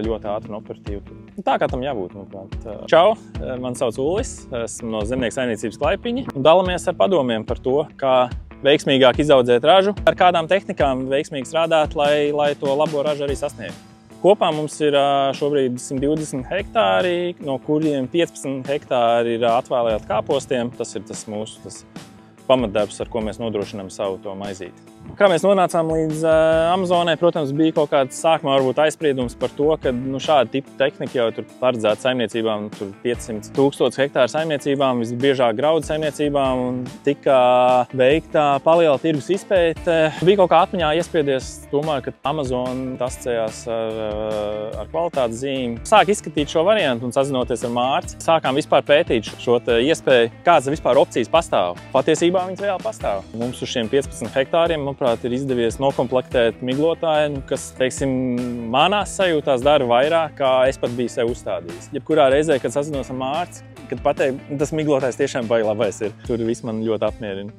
Ļoti ātri un operatīvi. Tā kā tam jābūt, manuprāt. Čau, mani sauc Ullis, esmu no Zemnieku saimniecības Klaipiņi. Dalamies ar padomiem par to, kā veiksmīgāk izaudzēt ražu, ar kādām tehnikām veiksmīgi strādāt, lai to labo ražu arī sasniegtu. Kopā mums ir šobrīd 120 hektāri, no kuriem 15 hektāri ir atvēlēti kāpostiem. Tas ir mūsu pamatdarbs, ar ko mēs nodrošinām savu to maizīti. Kā mēs nonācām līdz Amazonai, protams, bija kaut kāds sākumā varbūt aizspriedums par to, ka šāda tipa tehnika jau tur paredzēta saimniecībām, 500 000 hektāru saimniecībām, visbiežāk graudu saimniecībām, un tika veikta paliela tirgus izpēte. Bija kaut kā atmiņā iespiedies, domāju, ka Amazon asociējās ar kvalitātes zīmi. Sāk izskatīt šo variantu un sazinoties ar Mārci, sākām vispār pētīt šo iespēju, kādas vispār opcijas pastāv. Patiesībā viņas reāli pastāv. Mums uz šiem 15 hektāriem, manuprāt, ir izdevies nokomplektēt miglotāju, kas, teiksim, manās sajūtās dara vairāk, kā es pat biju sev uzstādījis. Jebkurā reizē, kad sazinos ar Mārci, kad pateikt, tas miglotājs tiešām baigi labais ir. Tur viss man ļoti apmierina.